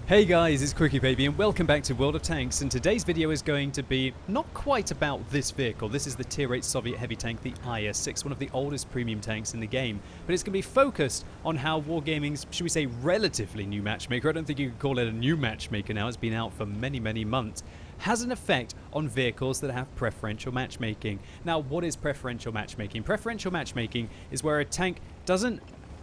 Hey guys, it's QuickyBaby and welcome back to World of Tanks, and today's video is going to be not quite about this vehicle. This is the Tier 8 Soviet heavy tank, the IS-6, one of the oldest premium tanks in the game. But it's going to be focused on how Wargaming's, should we say, relatively new matchmaker, I don't think you could call it a new matchmaker now, it's been out for many months, has an effect on vehicles that have preferential matchmaking. Now, what is preferential matchmaking? Preferential matchmaking is where a tank doesn't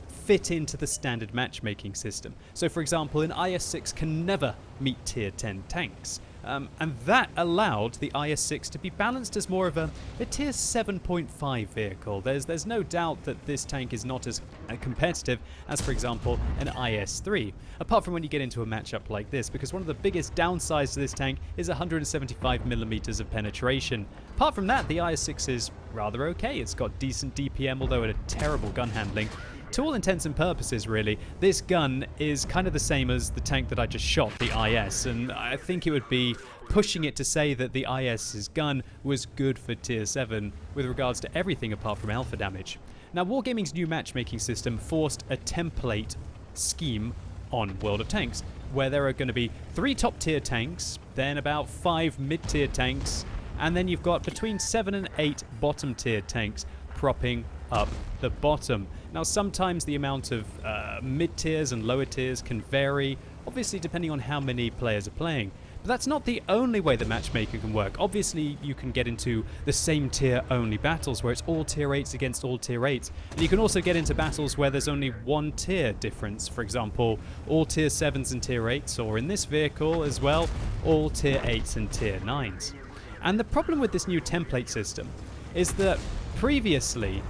fit into the standard matchmaking system. So for example, an IS-6 can never meet tier 10 tanks. And that allowed the IS-6 to be balanced as more of a tier 7.5 vehicle. There's no doubt that this tank is not as competitive as, for example, an IS-3. Apart from when you get into a matchup like this, because one of the biggest downsides to this tank is 175mm of penetration. Apart from that, the IS-6 is rather okay. It's got decent DPM, although at a terrible gun handling. To all intents and purposes, really, this gun is kind of the same as the tank that I just shot, the IS, and I think it would be pushing it to say that the IS's gun was good for tier 7 with regards to everything apart from alpha damage. Now, Wargaming's new matchmaking system forced a template scheme on World of Tanks, where there are going to be 3 top tier tanks, then about 5 mid-tier tanks, and then you've got between 7 and 8 bottom tier tanks propping up the bottom. Now, sometimes the amount of mid-tiers and lower tiers can vary, obviously depending on how many players are playing. But that's not the only way the matchmaker can work. Obviously, you can get into the same tier only battles where it's all tier 8s against all tier 8s. And you can also get into battles where there's only one tier difference. For example, all tier 7s and tier 8s, or in this vehicle as well, all tier 8s and tier 9s. And the problem with this new template system is that previously,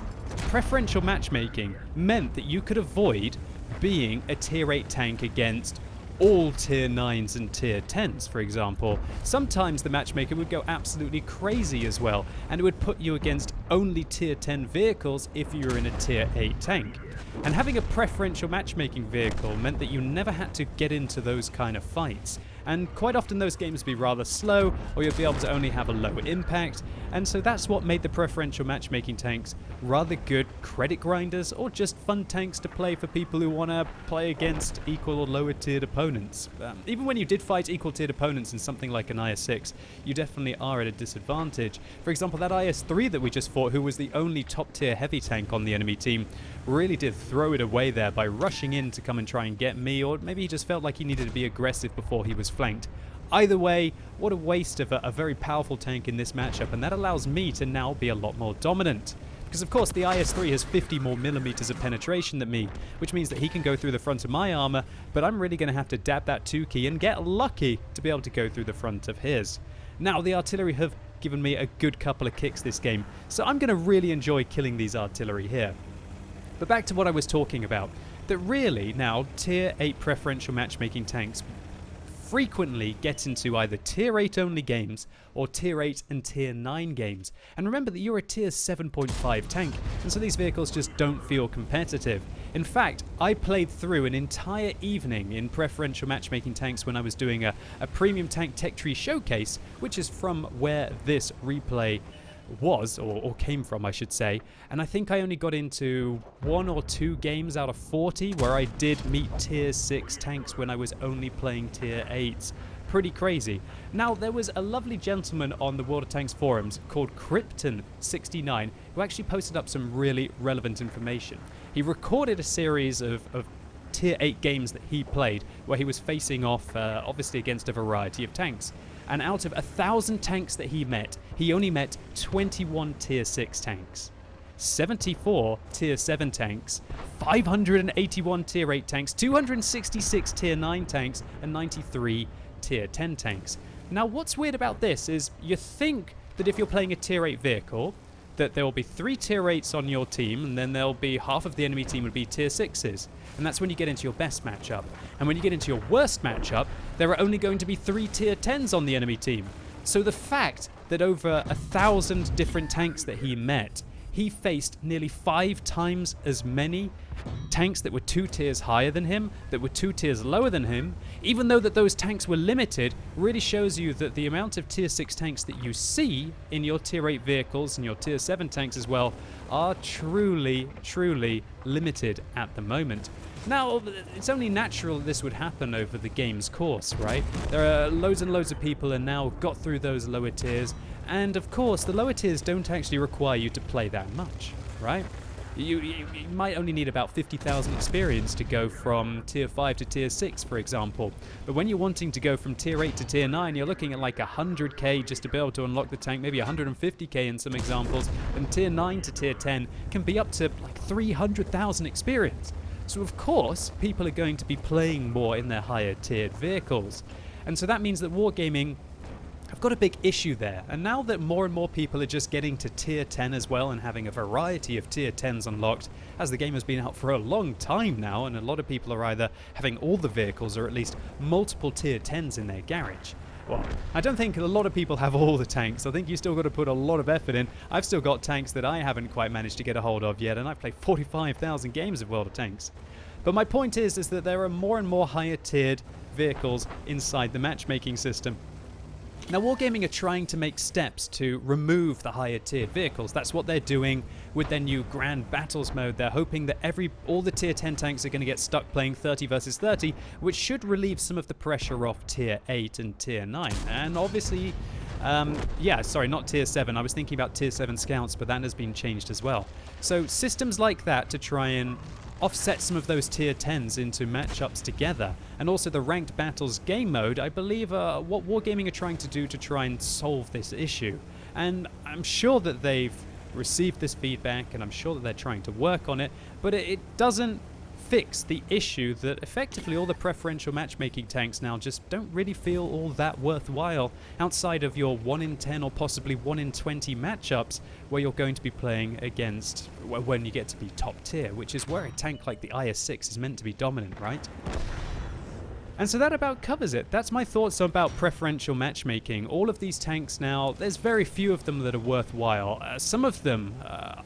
preferential matchmaking meant that you could avoid being a tier 8 tank against all tier 9s and tier 10s, for example. Sometimes the matchmaker would go absolutely crazy as well, and it would put you against only tier 10 vehicles if you were in a tier 8 tank. And having a preferential matchmaking vehicle meant that you never had to get into those kind of fights. And quite often those games would be rather slow, or you'd be able to only have a low impact, and so that's what made the preferential matchmaking tanks rather good credit grinders, or just fun tanks to play for people who want to play against equal or lower tiered opponents. Even when you did fight equal tiered opponents in something like an IS-6, you definitely are at a disadvantage. For example, that IS-3 that we just fought, who was the only top tier heavy tank on the enemy team, really did throw it away there by rushing in to come and try and get me, or maybe he just felt like he needed to be aggressive before he was flanked. Either way, what a waste of a very powerful tank in this matchup, and that allows me to now be a lot more dominant. Because of course the IS-3 has 50 more millimeters of penetration than me, which means that he can go through the front of my armor, but I'm really going to have to dab that 2 key and get lucky to be able to go through the front of his. Now, the artillery have given me a good couple of kicks this game, so I'm going to really enjoy killing these artillery here. But back to what I was talking about, that really now tier 8 preferential matchmaking tanks frequently get into either tier 8 only games or tier 8 and tier 9 games. And remember that you're a tier 7.5 tank, and so these vehicles just don't feel competitive. In fact, I played through an entire evening in preferential matchmaking tanks when I was doing a premium tank tech tree showcase, which is from where this replay was, or came from, I should say, and I think I only got into 1 or 2 games out of 40 where I did meet tier 6 tanks when I was only playing tier 8s. Pretty crazy. Now, there was a lovely gentleman on the World of Tanks forums called Krypton69 who actually posted up some really relevant information. He recorded a series of tier 8 games that he played where he was facing off obviously against a variety of tanks. And out of 1,000 tanks that he met, he only met 21 tier 6 tanks, 74 tier 7 tanks, 581 tier 8 tanks, 266 tier 9 tanks, and 93 tier 10 tanks. Now, what's weird about this is you think that if you're playing a tier 8 vehicle, that there will be 3 tier 8s on your team, and then there'll be half of the enemy team would be tier 6s. And that's when you get into your best matchup. And when you get into your worst matchup, there are only going to be 3 tier 10s on the enemy team. So the fact that over 1,000 different tanks that he met, he faced nearly 5 times as many tanks that were 2 tiers higher than him, that were 2 tiers lower than him, even though that those tanks were limited, really shows you that the amount of tier 6 tanks that you see in your tier 8 vehicles and your tier 7 tanks as well are truly limited at the moment. Now, it's only natural this would happen over the game's course, right? There are loads and loads of people and now got through those lower tiers, and of course, the lower tiers don't actually require you to play that much, right? You might only need about 50,000 experience to go from tier 5 to tier 6, for example. But when you're wanting to go from tier 8 to tier 9, you're looking at like 100k just to be able to unlock the tank, maybe 150k in some examples. And tier 9 to tier 10 can be up to like 300,000 experience. So of course, people are going to be playing more in their higher tiered vehicles. And so that means that Wargaming I've got a big issue there, and now that more and more people are just getting to tier 10 as well and having a variety of tier 10s unlocked, as the game has been out for a long time now, and a lot of people are either having all the vehicles or at least multiple tier 10s in their garage. Well, I don't think a lot of people have all the tanks. I think you still got to put a lot of effort in. I've still got tanks that I haven't quite managed to get a hold of yet, and I've played 45,000 games of World of Tanks. But my point is that there are more and more higher tiered vehicles inside the matchmaking system. Now, Wargaming are trying to make steps to remove the higher tiered vehicles. That's what they're doing with their new Grand Battles mode. They're hoping that all the tier 10 tanks are going to get stuck playing 30 versus 30, which should relieve some of the pressure off tier 8 and tier 9. And obviously, sorry, not tier 7. I was thinking about tier 7 scouts, but that has been changed as well. So systems like that to try and offset some of those tier 10s into matchups together, and also the ranked battles game mode, I believe what Wargaming are trying to do to try and solve this issue. And I'm sure that they've received this feedback, and I'm sure that they're trying to work on it, but it doesn't fix the issue that effectively all the preferential matchmaking tanks now just don't really feel all that worthwhile outside of your 1 in 10 or possibly 1 in 20 matchups where you're going to be playing against when you get to be top tier, which is where a tank like the IS-6 is meant to be dominant, right? And so that about covers it. That's my thoughts about preferential matchmaking. All of these tanks now, there's very few of them that are worthwhile. Some of them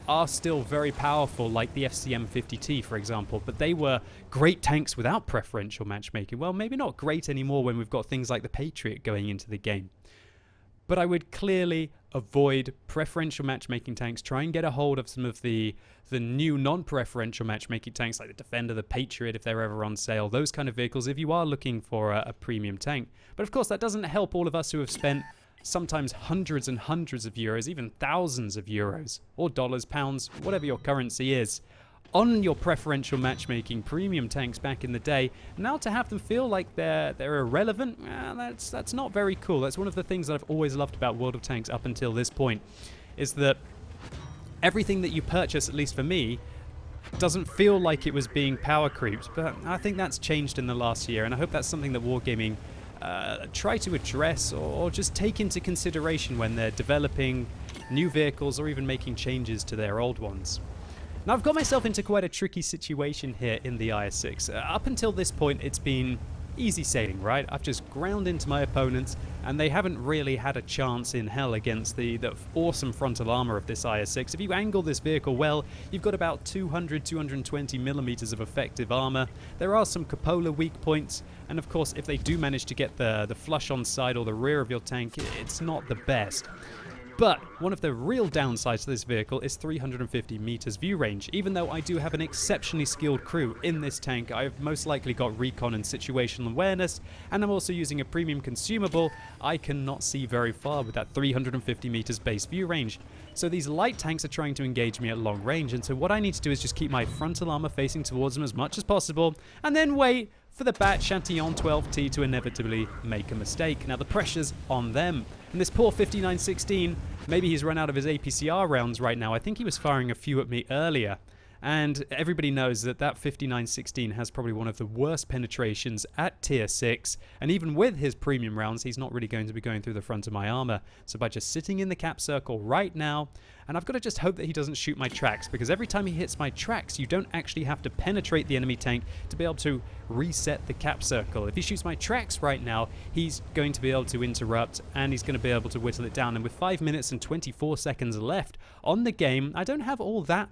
are still very powerful, like the FCM50T, for example, but they were great tanks without preferential matchmaking. Well, maybe not great anymore when we've got things like the Patriot going into the game. But I would clearly avoid preferential matchmaking tanks. Try and get a hold of some of the new non-preferential matchmaking tanks like the Defender, the Patriot, if they're ever on sale. Those kind of vehicles if you are looking for a premium tank. But of course, that doesn't help all of us who have spent sometimes hundreds and hundreds of euros, even thousands of euros, or dollars, pounds, whatever your currency is, on your preferential matchmaking premium tanks back in the day. Now to have them feel like they're irrelevant, that's not very cool. That's one of the things that I've always loved about World of Tanks up until this point, is that everything that you purchase, at least for me, doesn't feel like it was being power creeped. But I think that's changed in the last year, and I hope that's something that Wargaming try to address or just take into consideration when they're developing new vehicles or even making changes to their old ones. Now, I've got myself into quite a tricky situation here in the IS-6. Up until this point, it's been easy sailing, right? I've just ground into my opponents, and they haven't really had a chance in hell against the awesome frontal armor of this IS-6. If you angle this vehicle well, you've got about 200-220 millimeters of effective armor. There are some cupola weak points, and of course, if they do manage to get the flush on side or the rear of your tank, it's not the best. But one of the real downsides to this vehicle is 350 meters view range. Even though I do have an exceptionally skilled crew in this tank, I've most likely got recon and situational awareness, and I'm also using a premium consumable, I cannot see very far with that 350 meters base view range. So these light tanks are trying to engage me at long range, and so what I need to do is just keep my frontal armor facing towards them as much as possible, and then wait for the Bat Chantillon 12T to inevitably make a mistake. Now the pressure's on them. And this poor 5916, maybe he's run out of his APCR rounds right now. I think he was firing a few at me earlier. And everybody knows that 5916 has probably one of the worst penetrations at tier 6. And even with his premium rounds, he's not really going to be going through the front of my armor. So by just sitting in the cap circle right now, and I've got to just hope that he doesn't shoot my tracks, because every time he hits my tracks, you don't actually have to penetrate the enemy tank to be able to reset the cap circle. If he shoots my tracks right now, he's going to be able to interrupt, and he's going to be able to whittle it down. And with 5 minutes and 24 seconds left on the game, I don't have all that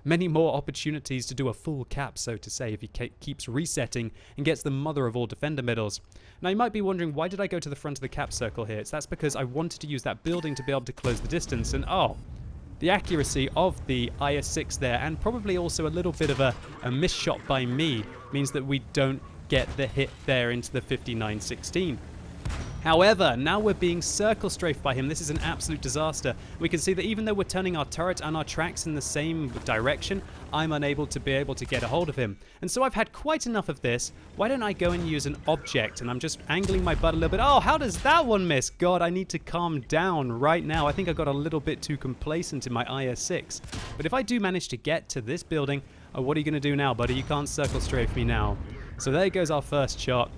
many more opportunities to do a full cap, so to say, if he keeps resetting and gets the mother of all defender medals. Now you might be wondering, why did I go to the front of the cap circle here? That's because I wanted to use that building to be able to close the distance, and oh, The accuracy of the IS-6 there, and probably also a little bit of a missed shot by me, means that we don't get the hit there into the 59-16. However, now we're being circle strafed by him. This is an absolute disaster. We can see that even though we're turning our turret and our tracks in the same direction, I'm unable to get a hold of him. And so I've had quite enough of this. Why don't I go and use an object? And I'm just angling my butt a little bit. Oh, how does that one miss? God, I need to calm down right now. I think I got a little bit too complacent in my IS-6. But if I do manage to get to this building, oh, what are you going to do now, buddy? You can't circle strafe me now. So there goes our first shot.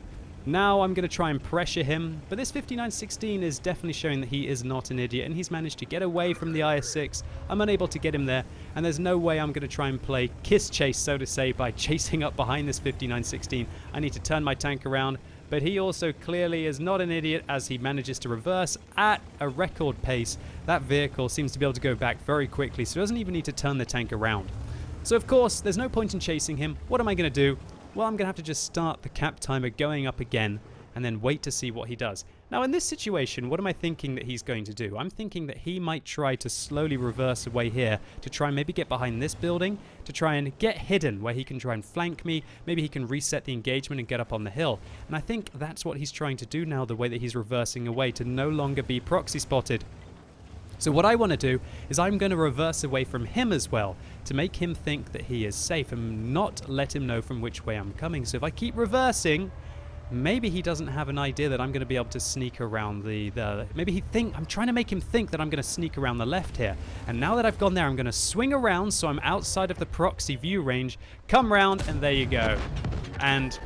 Now I'm going to try and pressure him, but this 59-16 is definitely showing that he is not an idiot, and he's managed to get away from the IS-6. I'm unable to get him there, and there's no way I'm going to try and play kiss chase, so to say, by chasing up behind this 59-16. I need to turn my tank around, but he also clearly is not an idiot as he manages to reverse at a record pace. That vehicle seems to be able to go back very quickly, so it doesn't even need to turn the tank around. So of course, there's no point in chasing him. What am I going to do? Well, I'm going to have to just start the cap timer going up again and then wait to see what he does. Now, in this situation, what am I thinking that he's going to do? I'm thinking that he might try to slowly reverse away here to try and maybe get behind this building, to try and get hidden where he can try and flank me. Maybe he can reset the engagement and get up on the hill. And I think that's what he's trying to do now, the way that he's reversing away, to no longer be proxy spotted. So what I want to do is I'm going to reverse away from him as well to make him think that he is safe and not let him know from which way I'm coming. So if I keep reversing, maybe he doesn't have an idea that I'm going to be able to sneak around I'm trying to make him think that I'm going to sneak around the left here. And now that I've gone there, I'm going to swing around so I'm outside of the proxy view range, come round, and there you go. And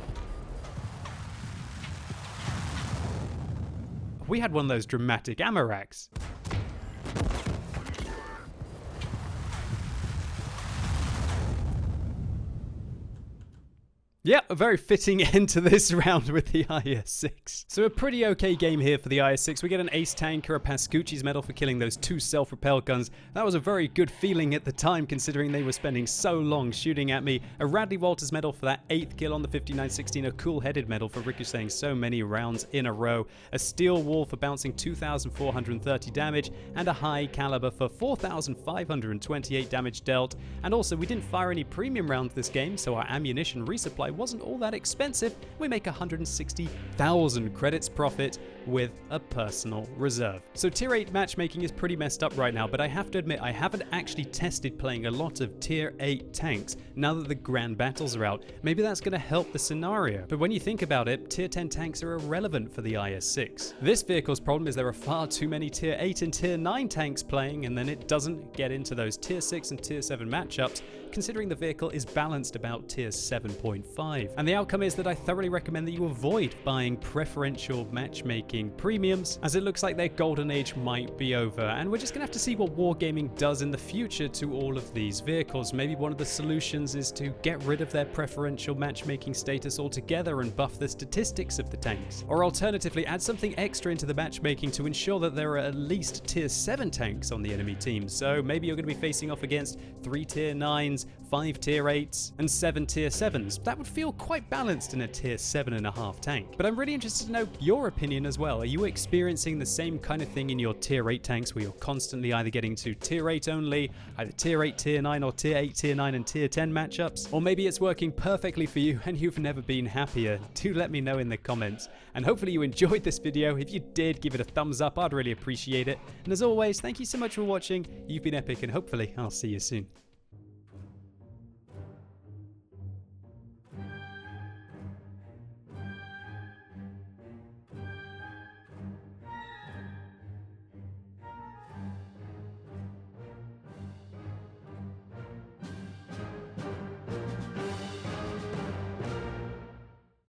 we had one of those dramatic ammo racks. Yeah, a very fitting end to this round with the IS-6. So a pretty okay game here for the IS-6. We get an ace tanker, a Pascucci's medal for killing those two self-propelled guns. That was a very good feeling at the time, considering they were spending so long shooting at me. A Radley Walters medal for that 8th kill on the 59-16. A cool-headed medal for ricocheting so many rounds in a row. A steel wall for bouncing 2,430 damage. And a high caliber for 4,528 damage dealt. And also, we didn't fire any premium rounds this game, so our ammunition resupply wasn't all that expensive. We make 160,000 credits profit with a personal reserve. So tier 8 matchmaking is pretty messed up right now, but I have to admit I haven't actually tested playing a lot of tier 8 tanks now that the grand battles are out. Maybe that's going to help the scenario. But when you think about it, tier 10 tanks are irrelevant for the IS-6. This vehicle's problem is there are far too many tier 8 and tier 9 tanks playing, and then it doesn't get into those tier 6 and tier 7 matchups, considering the vehicle is balanced about tier 7.5. And the outcome is that I thoroughly recommend that you avoid buying preferential matchmaking premiums, as it looks like their golden age might be over, and we're just gonna have to see what wargaming does in the future to all of these vehicles. Maybe one of the solutions is to get rid of their preferential matchmaking status altogether and buff the statistics of the tanks, or alternatively add something extra into the matchmaking to ensure that there are at least tier 7 tanks on the enemy team. So maybe you're going to be facing off against 3 tier 9s, 5 tier 8s, and 7 tier 7s. That would feel quite balanced in a tier 7.5 tank. But I'm really interested to know your opinion as well. Are you experiencing the same kind of thing in your tier 8 tanks, where you're constantly either getting to tier 8 only, either tier 8, tier 9, or tier 8, tier 9, and tier 10 matchups? Or maybe it's working perfectly for you and you've never been happier. Do let me know in the comments. And hopefully you enjoyed this video. If you did, give it a thumbs up. I'd really appreciate it. And as always, thank you so much for watching. You've been epic, and hopefully I'll see you soon.